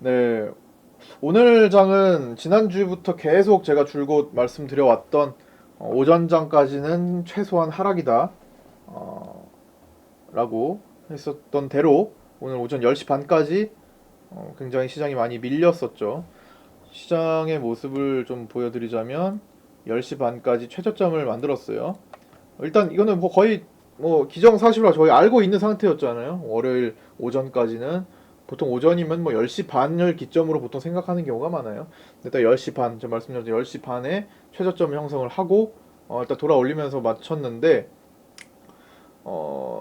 네, 오늘 장은 지난주부터 계속 제가 줄곧 말씀드려왔던 오전장까지는 최소한 하락이다 라고 했었던 대로 오늘 오전 10시 반까지 굉장히 시장이 많이 밀렸었죠. 시장의 모습을 좀 보여드리자면 10시 반까지 최저점을 만들었어요. 일단 이거는 뭐 거의 뭐 기정사실로 저희 알고 있는 상태였잖아요. 월요일 오전까지는 보통 오전이면 뭐 10시 반을 기점으로 보통 생각하는 경우가 많아요. 일단 10시 반, 제가 말씀드린 10시 반에 최저점 형성을 하고 일단 돌아 올리면서 맞췄는데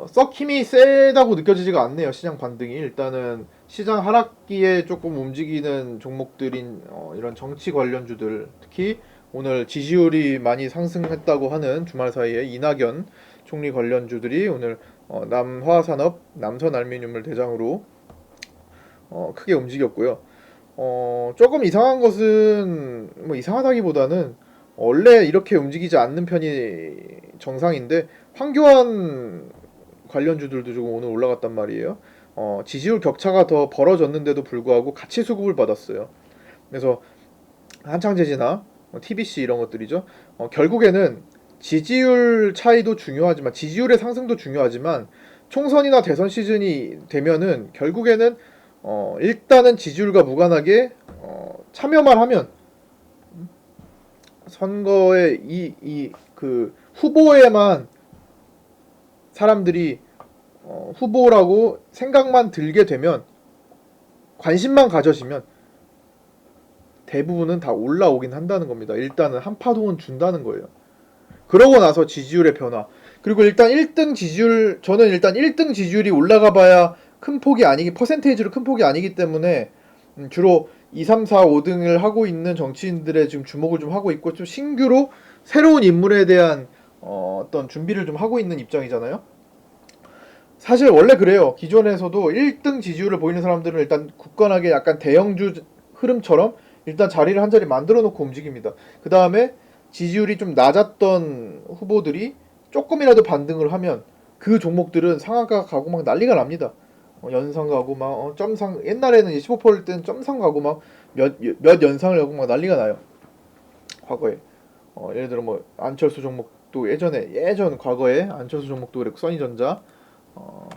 썩 힘이 세다고 느껴지지가 않네요. 시장 반등이. 일단은 시장 하락기에 조금 움직이는 종목들인 이런 정치 관련주들, 특히 오늘 지지율이 많이 상승했다고 하는 주말 사이에 이낙연 총리 관련주들이 오늘 남화산업, 남선알루미늄을 대장으로 크게 움직였고요. 조금 이상한 것은 뭐 이상하다기보다는 원래 이렇게 움직이지 않는 편이 정상인데 황교안 관련주들도 조금 오늘 올라갔단 말이에요. 지지율 격차가 더 벌어졌는데도 불구하고 같이 수급을 받았어요. 그래서 한창재지나 TBC 이런 것들이죠. 결국에는 지지율 차이도 중요하지만 지지율의 상승도 중요하지만 총선이나 대선 시즌이 되면은 결국에는 일단은 지지율과 무관하게 참여만 하면 선거에 이 그 후보에만 사람들이 후보라고 생각만 들게 되면 관심만 가져지면 대부분은 다 올라오긴 한다는 겁니다. 일단은 한 파동은 준다는 거예요. 그러고 나서 지지율의 변화. 그리고 일단 1등 지지율, 저는 일단 1등 지지율이 올라가 봐야 큰 폭이 아니기, 퍼센테이지로 큰 폭이 아니기 때문에 주로 2, 3, 4, 5등을 하고 있는 정치인들의 지금 주목을 좀 하고 있고 좀 신규로 새로운 인물에 대한 어떤 준비를 좀 하고 있는 입장이잖아요. 사실 원래 그래요. 기존에서도 1등 지지율을 보이는 사람들은 일단 굳건하게 약간 대형주 흐름처럼 일단 자리를 한 자리 만들어 놓고 움직입니다. 그 다음에 지지율이 좀 낮았던 후보들이 조금이라도 반등을 하면 그 종목들은 상한가 가고 막 난리가 납니다. 연상 가고 막 점상, 옛날에는 15%일 때는 점상 가고 막 몇 연상을 가고 막 난리가 나요. 과거에 예를 들어 뭐 안철수 종목도 예전 과거에 안철수 종목도 그랬고 써니전자, 어,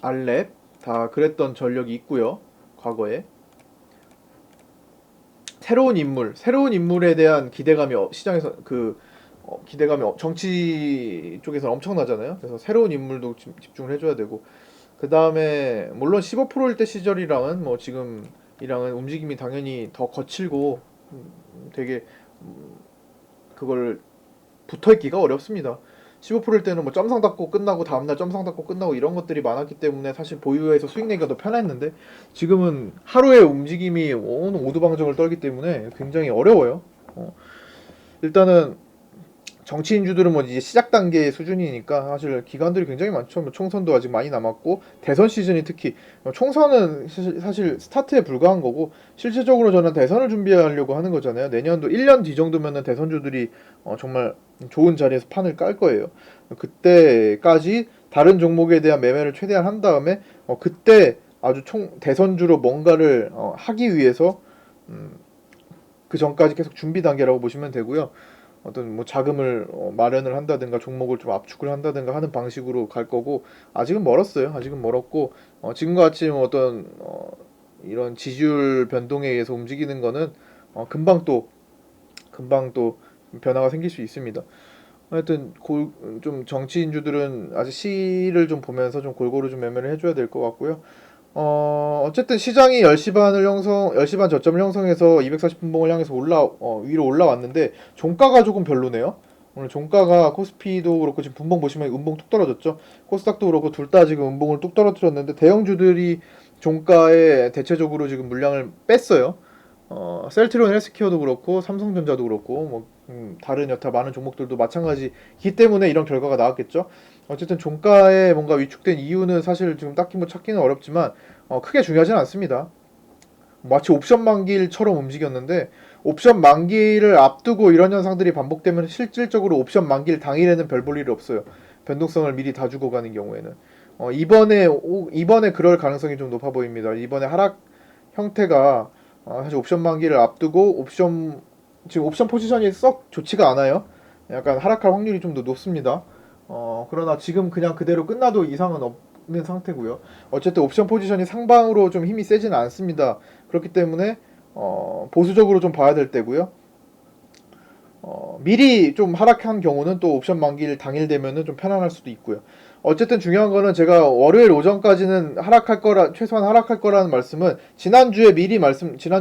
알랩 다 그랬던 전력이 있고요. 과거에 새로운 인물에 대한 기대감이 시장에서 기대감이 정치 쪽에서는 엄청나잖아요. 그래서 새로운 인물도 집중을 해줘야 되고 그 다음에 물론 15%일 때 시절이랑은 뭐 지금이랑은 움직임이 당연히 더 거칠고 되게 그걸 붙어있기가 어렵습니다. 15%일 때는 뭐 점상 닫고 끝나고 다음날 점상 닫고 끝나고 이런 것들이 많았기 때문에 사실 보유해서 수익 내기가 더 편했는데 지금은 하루의 움직임이 오두방정을 떨기 때문에 굉장히 어려워요. 일단은 정치인주들은 뭐 이제 시작 단계 수준이니까 사실 기간들이 굉장히 많죠. 뭐 총선도 아직 많이 남았고 대선 시즌이 특히 총선은 사실 스타트에 불과한 거고 실질적으로 저는 대선을 준비하려고 하는 거잖아요. 내년도 1년 뒤 정도면은 대선주들이 정말 좋은 자리에서 판을 깔 거예요. 그때까지 다른 종목에 대한 매매를 최대한 한 다음에 그때 아주 대선주로 뭔가를 하기 위해서 그 전까지 계속 준비 단계라고 보시면 되고요. 어떤 뭐 자금을 마련을 한다든가 종목을 좀 압축을 한다든가 하는 방식으로 갈 거고 아직은 멀었어요. 아직은 멀었고 지금과 같이 뭐 어떤 이런 지지율 변동에 의해서 움직이는 거는 금방 또 변화가 생길 수 있습니다. 하여튼 좀 정치인주들은 아직 시를 좀 보면서 좀 골고루 좀 매매를 해줘야 될 것 같고요. 어쨌든 시장이 10시 반 저점을 형성해서 240분봉을 향해서 위로 올라왔는데 종가가 조금 별로네요. 오늘 종가가 코스피도 그렇고 지금 분봉 보시면 음봉 뚝 떨어졌죠. 코스닥도 그렇고 둘 다 지금 음봉을 뚝 떨어뜨렸는데 대형주들이 종가에 대체적으로 지금 물량을 뺐어요. 셀트리온 헬스케어도 그렇고 삼성전자도 그렇고 뭐 다른 여타 많은 종목들도 마찬가지이기 때문에 이런 결과가 나왔겠죠. 어쨌든 종가에 뭔가 위축된 이유는 사실 지금 딱히 뭐 찾기는 어렵지만 크게 중요하진 않습니다. 마치 옵션 만기일처럼 움직였는데 옵션 만기를 앞두고 이런 현상들이 반복되면 실질적으로 옵션 만기일 당일에는 별 볼 일이 없어요. 변동성을 미리 다 주고 가는 경우에는 이번에 그럴 가능성이 좀 높아 보입니다. 이번에 하락 형태가 사실 옵션 만기를 앞두고 지금 옵션 포지션이 썩 좋지가 않아요. 약간 하락할 확률이 좀 더 높습니다. 그러나 지금 그냥 그대로 끝나도 이상은 없는 상태고요. 어쨌든 옵션 포지션이 상방으로 좀 힘이 세지는 않습니다. 그렇기 때문에 보수적으로 좀 봐야 될 때고요. 미리 좀 하락한 경우는 또 옵션 만기일 당일 되면은 좀 편안할 수도 있고요. 어쨌든 중요한 거는 제가 월요일 오전까지는 최소한 하락할 거라는 말씀은 지난주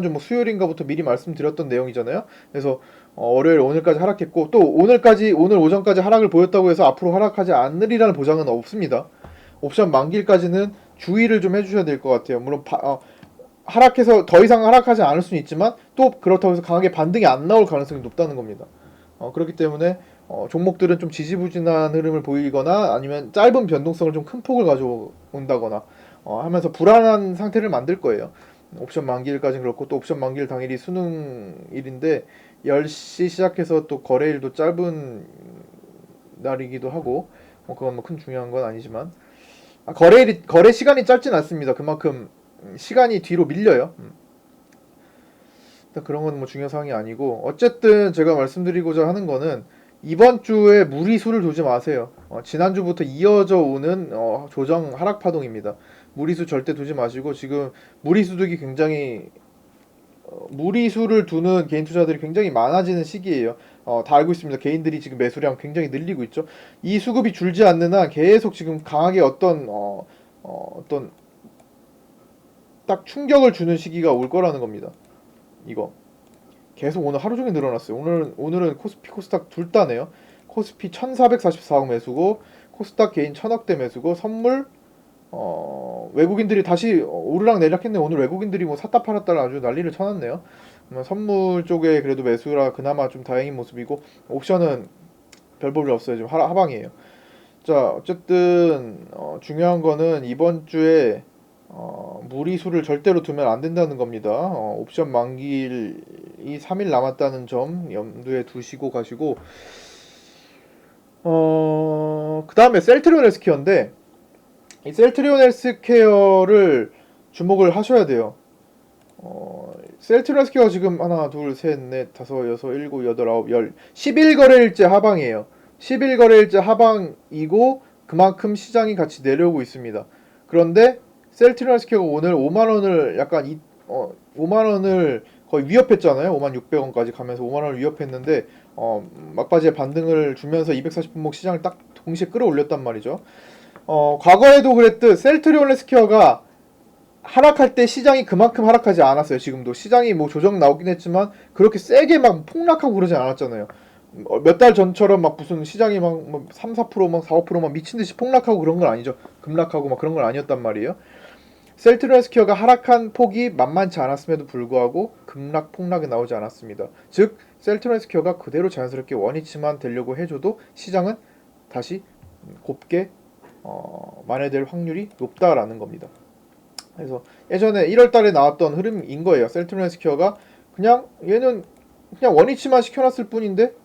뭐 수요일인가부터 미리 말씀드렸던 내용이잖아요. 그래서 월요일 오늘까지 하락했고, 또 오늘 오전까지 하락을 보였다고 해서 앞으로 하락하지 않으리라는 보장은 없습니다. 옵션 만기일까지는 주의를 좀 해주셔야 될 것 같아요. 물론 하락해서 더 이상 하락하지 않을 수는 있지만 또 그렇다고 해서 강하게 반등이 안 나올 가능성이 높다는 겁니다. 그렇기 때문에 종목들은 좀 지지부진한 흐름을 보이거나 아니면 짧은 변동성을 좀 큰 폭을 가져온다거나 하면서 불안한 상태를 만들 거예요. 옵션 만기일까지는 그렇고, 또 옵션 만기일 당일이 수능일인데 10시 시작해서 또 거래일도 짧은 날이기도 하고, 그건 뭐 큰 중요한 건 아니지만 거래 시간이 짧진 않습니다. 그만큼 시간이 뒤로 밀려요. 그런 건 뭐 중요한 사항이 아니고, 어쨌든 제가 말씀드리고자 하는 거는 이번 주에 무리수를 두지 마세요. 지난주부터 이어져 오는 조정 하락 파동입니다. 무리수 절대 두지 마시고, 지금 무리수 두기 굉장히 무리수를 두는 개인 투자들이 굉장히 많아지는 시기예요. 다 알고 있습니다. 개인들이 지금 매수량 굉장히 늘리고 있죠. 이 수급이 줄지 않는 한 계속 지금 강하게 어떤 딱 충격을 주는 시기가 올 거라는 겁니다. 이거 계속 오늘 하루 종일 늘어났어요. 오늘은 코스피 코스닥 둘 다네요. 코스피 1444억 매수고, 코스닥 개인 1000억대 매수고, 선물 외국인들이 다시 오르락 내리락 했네. 오늘 외국인들이 뭐 샀다 팔았다를 아주 난리를 쳐놨네요. 선물 쪽에 그래도 매수라 그나마 좀 다행인 모습이고, 옵션은 별 볼일 없어요. 지금 하방이에요. 자, 어쨌든 중요한 거는 이번 주에 무리수를 절대로 두면 안 된다는 겁니다. 옵션 만기일이 3일 남았다는 점 염두에 두시고 가시고, 그 다음에 셀트리온 헬스케어인데, 이 셀트리온 헬스케어를 주목을 하셔야 돼요. 셀트리온 헬스케어가 지금 하나, 둘, 셋, 넷, 다섯, 여섯, 일곱, 여덟, 아홉, 열 11거래일째 하방이에요. 11거래일째 하방이고, 그만큼 시장이 같이 내려오고 있습니다. 그런데 셀트리온 헬스케어가 오늘 5만원을 거의 위협했잖아요. 56,600원까지 가면서 5만원을 위협했는데, 막바지에 반등을 주면서 240분목 시장을 딱 동시에 끌어올렸단 말이죠. 과거에도 그랬듯 셀트리온 헬스케어가 하락할 때 시장이 그만큼 하락하지 않았어요. 지금도 시장이 뭐 조정 나오긴 했지만 그렇게 세게 막 폭락하고 그러지 않았잖아요. 몇 달 전처럼 막 무슨 시장이 막 3, 4%막 4, 5%막 미친 듯이 폭락하고 그런 건 아니죠. 급락하고 막 그런 건 아니었단 말이에요. 셀트리온 헬스케어가 하락한 폭이 만만치 않았음에도 불구하고 폭락이 나오지 않았습니다. 즉 셀트리온 헬스케어가 그대로 자연스럽게 원위치만 되려고 해줘도 시장은 다시 곱게 만회될 확률이 높다라는 겁니다. 그래서 예전에 1월달에 나왔던 흐름인 거예요. 셀트리온 헬스케어가 얘는 그냥 원위치만 시켜놨을 뿐인데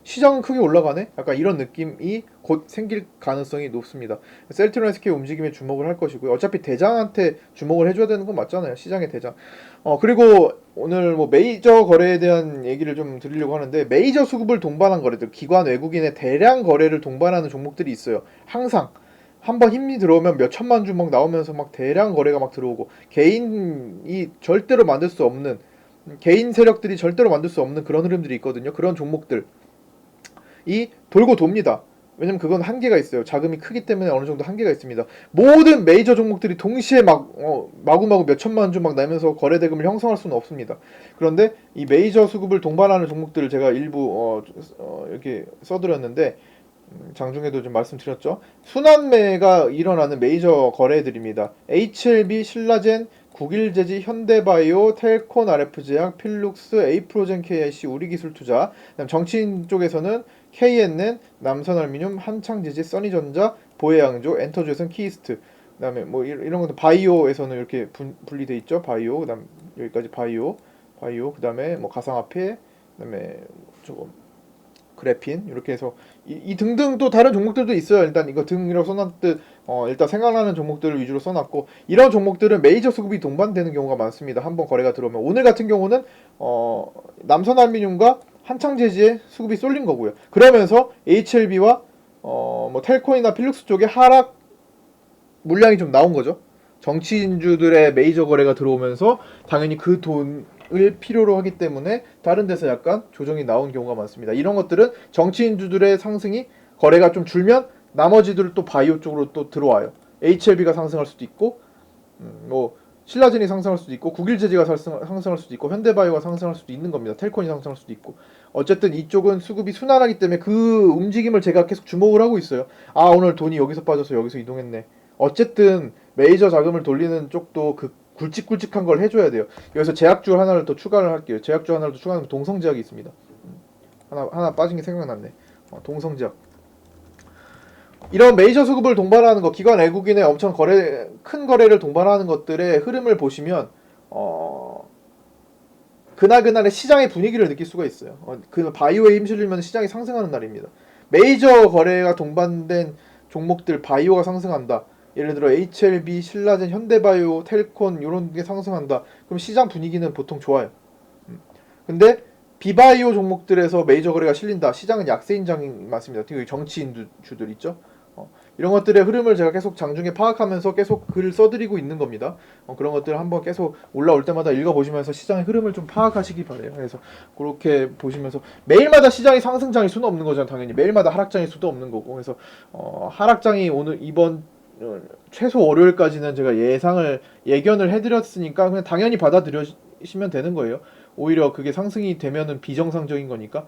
시장은 크게 올라가네? 약간 이런 느낌이 곧 생길 가능성이 높습니다. 셀트리온 헬스케어 움직임에 주목을 할 것이고요. 어차피 대장한테 주목을 해줘야 되는 건 맞잖아요. 시장의 대장. 그리고 오늘 뭐 메이저 거래에 대한 얘기를 좀 드리려고 하는데, 메이저 수급을 동반한 거래들, 기관 외국인의 대량 거래를 동반하는 종목들이 있어요. 항상 한번 힘이 들어오면 몇 천만 주 막 나오면서 막 대량 거래가 막 들어오고, 개인 세력들이 절대로 만들 수 없는 그런 흐름들이 있거든요. 그런 종목들이 돌고 돕니다. 왜냐면 그건 한계가 있어요. 자금이 크기 때문에 어느 정도 한계가 있습니다. 모든 메이저 종목들이 동시에 마구마구 몇 천만 주 막 나면서 거래 대금을 형성할 수는 없습니다. 그런데 이 메이저 수급을 동반하는 종목들을 제가 일부 이렇게 써드렸는데, 장중에도 좀 말씀드렸죠. 순환매가 일어나는 메이저 거래들입니다. HLB, 신라젠, 국일제지, 현대바이오, 텔콘 RF제약, 필룩스, 에이프로젠 KIC, 우리기술투자. 그다음 정치인 쪽에서는 KNN, 남선알미늄, 한창지지, 써니전자, 보혜양조, 엔터주에서는 키이스트. 그다음에 뭐 이런 것도 바이오에서는 이렇게 분리돼 있죠. 바이오. 그다음 여기까지 바이오. 그다음에 뭐 가상화폐. 그다음에 조금 그래핀, 이렇게 해서 이 등등 또 다른 종목들도 있어요. 일단 이거 등이라고 써놨듯 일단 생각나는 종목들을 위주로 써놨고, 이런 종목들은 메이저 수급이 동반되는 경우가 많습니다. 한번 거래가 들어오면. 오늘 같은 경우는 남선알루미늄과 한창제지에 수급이 쏠린 거고요. 그러면서 HLB와 뭐 텔콘이나 필룩스 쪽에 하락 물량이 좀 나온 거죠. 정치인주들의 메이저 거래가 들어오면서 당연히 그 돈을 필요로 하기 때문에 다른 데서 약간 조정이 나온 경우가 많습니다. 이런 것들은 정치인주들의 상승이 거래가 좀 줄면 나머지들 또 바이오 쪽으로 또 들어와요. HLB가 상승할 수도 있고, 뭐 신라젠이 상승할 수도 있고, 국일제지가 상승할 수도 있고, 현대바이오가 상승할 수도 있는 겁니다. 텔콘이 상승할 수도 있고. 어쨌든 이쪽은 수급이 순환하기 때문에 그 움직임을 제가 계속 주목을 하고 있어요. 아, 오늘 돈이 여기서 빠져서 여기서 이동했네. 어쨌든 메이저 자금을 돌리는 쪽도 그 굵직굵직한 걸 해줘야 돼요. 여기서 제약주 하나를 더 추가를 할게요. 제약주 하나를 더 추가하면 동성제약이 있습니다. 하나 빠진 게 생각났네. 동성제약. 이런 메이저 수급을 동반하는 거, 기관 외국인의 엄청 큰 거래를 동반하는 것들의 흐름을 보시면 그날그날의 시장의 분위기를 느낄 수가 있어요. 그 바이오에 힘실리면 시장이 상승하는 날입니다. 메이저 거래가 동반된 종목들, 바이오가 상승한다. 예를 들어 HLB, 신라젠, 현대바이오, 텔콘 이런 게 상승한다. 그럼 시장 분위기는 보통 좋아요. 근데 비바이오 종목들에서 메이저 거래가 실린다. 시장은 약세인장이 많습니다. 특히 정치인주들 있죠. 이런 것들의 흐름을 제가 계속 장중에 파악하면서 계속 글을 써드리고 있는 겁니다. 그런 것들을 한번 계속 올라올 때마다 읽어보시면서 시장의 흐름을 좀 파악하시기 바래요. 그래서 그렇게 보시면서 매일마다 시장이 상승장일 수는 없는 거잖아요. 당연히 매일마다 하락장일 수도 없는 거고. 그래서 하락장이 오늘 이번 최소 월요일까지는 제가 예견을 해드렸으니까 그냥 당연히 받아들여시면 되는 거예요. 오히려 그게 상승이 되면은 비정상적인 거니까.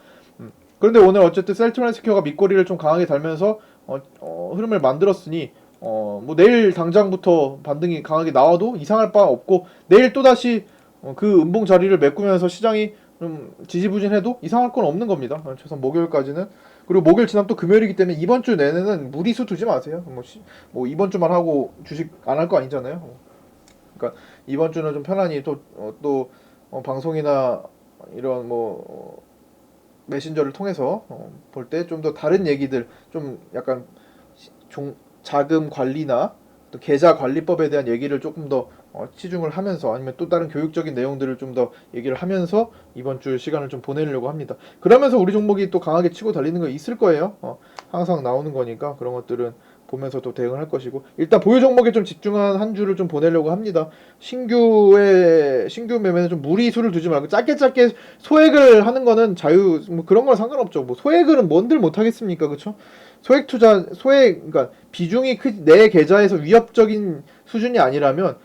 그런데 오늘 어쨌든 셀트리온헬스케어가 밑꼬리를 좀 강하게 달면서 흐름을 만들었으니 뭐 내일 당장부터 반등이 강하게 나와도 이상할 바 없고, 내일 또다시 그 음봉 자리를 메꾸면서 시장이 좀 지지부진해도 이상할 건 없는 겁니다. 최소한 목요일까지는. 그리고 목요일 지나면 또 금요일이기 때문에 이번 주 내내는 무리수 두지 마세요. 뭐 이번 주만 하고 주식 안 할 거 아니잖아요. 그러니까 이번 주는 좀 편안히 또 방송이나 이런 뭐 메신저를 통해서 볼 때 좀 더 다른 얘기들, 좀 약간 자금 관리나 또 계좌 관리법에 대한 얘기를 조금 더 치중을 하면서, 아니면 또 다른 교육적인 내용들을 좀 더 얘기를 하면서 이번 주 시간을 좀 보내려고 합니다. 그러면서 우리 종목이 또 강하게 치고 달리는 거 있을 거예요. 항상 나오는 거니까 그런 것들은 보면서 또 대응을 할 것이고, 일단 보유 종목에 좀 집중한 한 주를 좀 보내려고 합니다. 신규 매매는 좀 무리수를 두지 말고 짧게 소액을 하는 거는 뭐 그런 건 상관없죠. 뭐 소액은 뭔들 못 하겠습니까, 그렇죠? 그러니까 비중이 내 계좌에서 위협적인 수준이 아니라면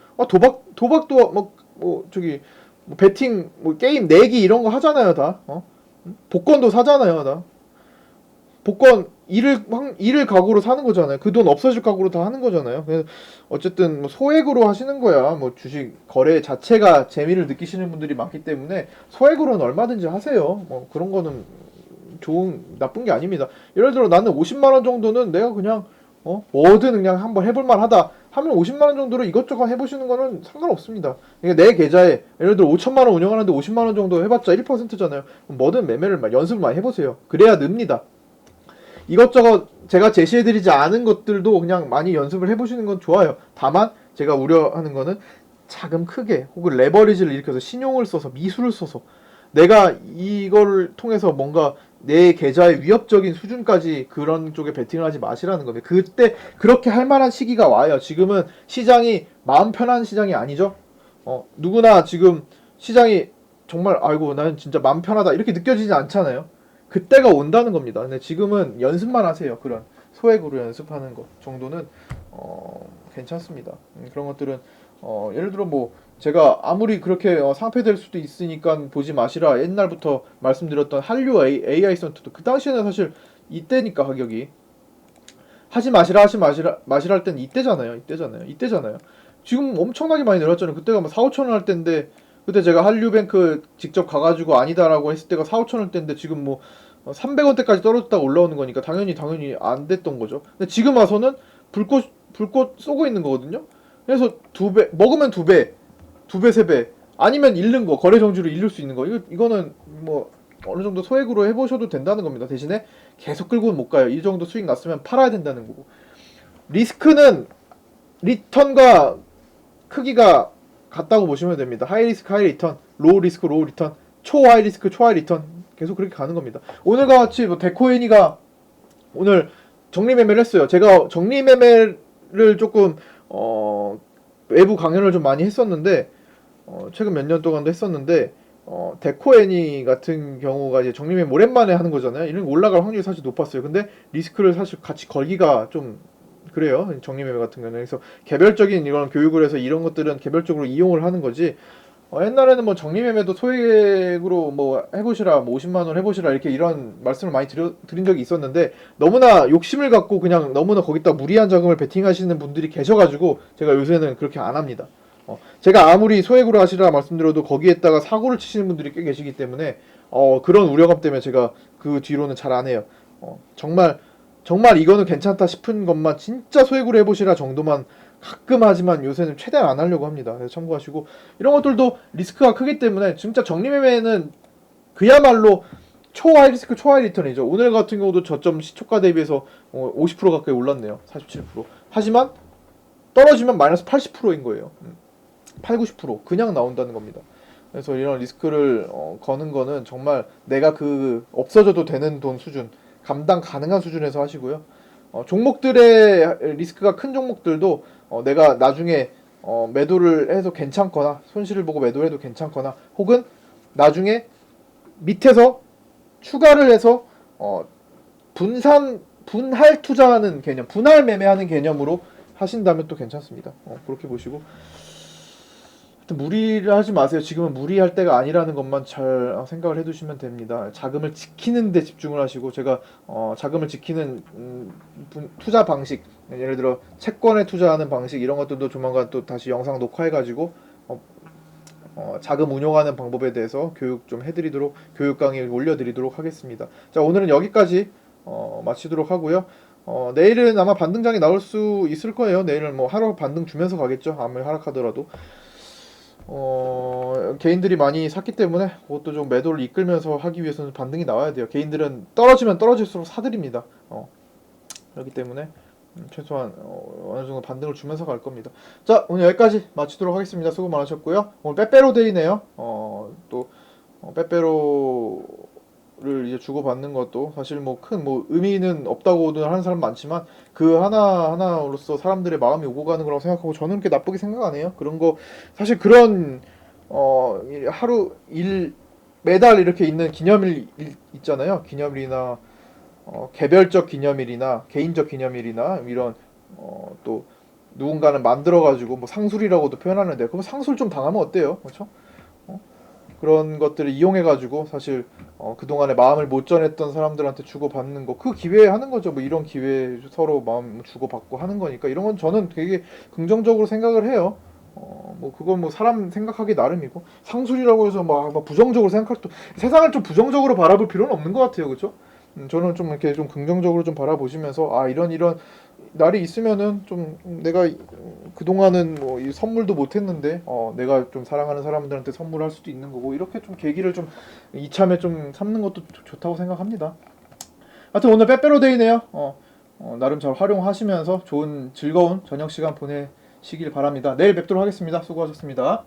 도박도 뭐 저기 뭐 배팅, 뭐 게임 내기 이런 거 하잖아요, 다. 복권도 사잖아요, 다. 복권 일을 각오로 사는 거잖아요. 그 돈 없어질 각오로 다 하는 거잖아요. 그래서 어쨌든 뭐 소액으로 하시는 거야. 뭐 주식 거래 자체가 재미를 느끼시는 분들이 많기 때문에 소액으로는 얼마든지 하세요. 뭐 그런 거는 나쁜 게 아닙니다. 예를 들어 나는 50만 원 정도는 내가 그냥 뭐든 그냥 한번 해볼만 하다 하면 50만 원 정도로 이것저것 해보시는 거는 상관없습니다. 그러니까 내 계좌에 예를 들어 5천만 원 운영하는데 50만 원 정도 해봤자 1%잖아요. 뭐든 매매를 연습을 많이 해보세요. 그래야 늡니다. 이것저것 제가 제시해드리지 않은 것들도 그냥 많이 연습을 해보시는 건 좋아요. 다만 제가 우려하는 거는 자금 크게 혹은 레버리지를 일으켜서 신용을 써서 미수를 써서 내가 이걸 통해서 뭔가 내 계좌의 위협적인 수준까지 그런 쪽에 베팅을 하지 마시라는 겁니다. 그때 그렇게 할 만한 시기가 와요. 지금은 시장이 마음 편한 시장이 아니죠. 누구나 지금 시장이 정말 아이고 나는 진짜 마음 편하다 이렇게 느껴지지 않잖아요. 그때가 온다는 겁니다. 근데 지금은 연습만 하세요. 그런 소액으로 연습하는 것 정도는 괜찮습니다. 그런 것들은 예를 들어 뭐 제가 아무리 그렇게 상패될 수도 있으니까 보지 마시라 옛날부터 말씀드렸던 한류 AI 선트도 그 당시에는 사실 이때니까 가격이 하지 마시라 할 때는 이때잖아요. 지금 엄청나게 많이 내렸잖아요. 그때가 뭐 4, 5천 원 할 때인데, 그때 제가 한류뱅크 직접 가가지고 아니다라고 했을 때가 4, 5천 원 때인데 지금 뭐 300원대까지 떨어졌다가 올라오는 거니까 당연히 안 됐던 거죠. 근데 지금 와서는 불꽃 쏘고 있는 거거든요. 그래서 먹으면 두 배, 세 배, 아니면 잃는 거, 거래 정지로 잃을 수 있는 거. 이거는 뭐 어느 정도 소액으로 해보셔도 된다는 겁니다. 대신에 계속 끌고는 못 가요. 이 정도 수익 났으면 팔아야 된다는 거고. 리스크는 리턴과 크기가 같다고 보시면 됩니다. 하이 리스크 하이 리턴, 로우 리스크 로우 리턴, 초 하이 리스크 초 하이 리턴 계속 그렇게 가는 겁니다. 오늘과 같이 뭐 데코애니가 오늘 정리매매를 했어요. 제가 정리매매를 조금 외부 강연을 좀 많이 했었는데 최근 몇 년 동안도 했었는데 데코애니 같은 경우가 이제 정리매매 오랜만에 하는 거잖아요. 이런 거 올라갈 확률이 사실 높았어요. 근데 리스크를 사실 같이 걸기가 좀 그래요. 정리매매 같은 경우는. 그래서 개별적인 이런 교육을 해서 이런 것들은 개별적으로 이용을 하는 거지. 옛날에는 뭐 정리매매도 소액으로 뭐 해보시라, 뭐 50만 원 해보시라 이렇게 이런 말씀을 많이 드린 적이 있었는데 너무나 욕심을 갖고 그냥 너무나 거기다 무리한 자금을 베팅하시는 분들이 계셔가지고 제가 요새는 그렇게 안 합니다. 제가 아무리 소액으로 하시라 말씀드려도 거기에다가 사고를 치시는 분들이 꽤 계시기 때문에 그런 우려감 때문에 제가 그 뒤로는 잘 안 해요. 정말 이거는 괜찮다 싶은 것만 진짜 소액으로 해보시라 정도만 가끔 하지만 요새는 최대한 안 하려고 합니다. 그래서 참고하시고 이런 것들도 리스크가 크기 때문에 진짜 정리매매는 그야말로 초하이 리스크 초하이 리턴이죠. 오늘 같은 경우도 저점 시초가 대비해서 50% 가까이 올랐네요. 47%. 하지만 떨어지면 마이너스 80%인 거예요. 8, 90% 그냥 나온다는 겁니다. 그래서 이런 리스크를 거는 거는 정말 내가 그 없어져도 되는 돈 수준, 감당 가능한 수준에서 하시고요. 종목들의 리스크가 큰 종목들도 내가 나중에 매도를 해도 괜찮거나 손실을 보고 매도를 해도 괜찮거나 혹은 나중에 밑에서 추가를 해서 분할 투자하는 개념, 분할 매매하는 개념으로 하신다면 또 괜찮습니다. 그렇게 보시고 무리를 하지 마세요. 지금은 무리할 때가 아니라는 것만 잘 생각을 해두시면 됩니다. 자금을 지키는 데 집중을 하시고 제가 자금을 지키는 투자 방식, 예를 들어 채권에 투자하는 방식 이런 것들도 조만간 또 다시 영상 녹화해가지고 자금 운용하는 방법에 대해서 교육 좀 해드리도록 교육 강의 올려드리도록 하겠습니다. 자, 오늘은 여기까지 마치도록 하고요. 내일은 아마 반등장이 나올 수 있을 거예요. 내일은 뭐 하루 반등 주면서 가겠죠. 아무리 하락하더라도. 개인들이 많이 샀기 때문에 그것도 좀 매도를 이끌면서 하기 위해서는 반등이 나와야 돼요. 개인들은 떨어지면 떨어질수록 사들입니다. 그렇기 때문에 최소한 어느 정도 반등을 주면서 갈 겁니다. 자, 오늘 여기까지 마치도록 하겠습니다. 수고 많으셨고요. 오늘 빼빼로데이네요. 또 빼빼로를 이제 주고받는 것도 사실 뭐 큰 뭐 의미는 없다고는 하는 사람 많지만 그 하나하나로서 사람들의 마음이 오고 가는 거라고 생각하고 저는 그렇게 나쁘게 생각 안 해요. 그런 거 사실 그런 하루 일 매달 이렇게 있는 기념일 있잖아요. 기념일이나 개별적 기념일이나 개인적 기념일이나 이런 또 누군가는 만들어가지고 뭐 상술이라고도 표현하는데 그럼 상술 좀 당하면 어때요? 그렇죠? 그런 것들을 이용해가지고 사실 그동안에 마음을 못 전했던 사람들한테 주고받는 거 그 기회에 하는 거죠. 뭐 이런 기회에 서로 마음 주고받고 하는 거니까 이런 건 저는 되게 긍정적으로 생각을 해요. 뭐 그건 뭐 사람 생각하기 나름이고 상술이라고 해서 막 부정적으로 생각할 또 세상을 좀 부정적으로 바라볼 필요는 없는 것 같아요. 그렇죠? 저는 좀 이렇게 좀 긍정적으로 좀 바라보시면서 이런 날이 있으면은 좀 내가 그동안은 뭐 이 선물도 못 했는데 내가 좀 사랑하는 사람들한테 선물할 수도 있는 거고 이렇게 좀 계기를 좀 이참에 좀 삼는 것도 좋다고 생각합니다. 하여튼 오늘 빼빼로데이네요. 나름 잘 활용하시면서 좋은 즐거운 저녁 시간 보내시길 바랍니다. 내일 뵙도록 하겠습니다. 수고하셨습니다.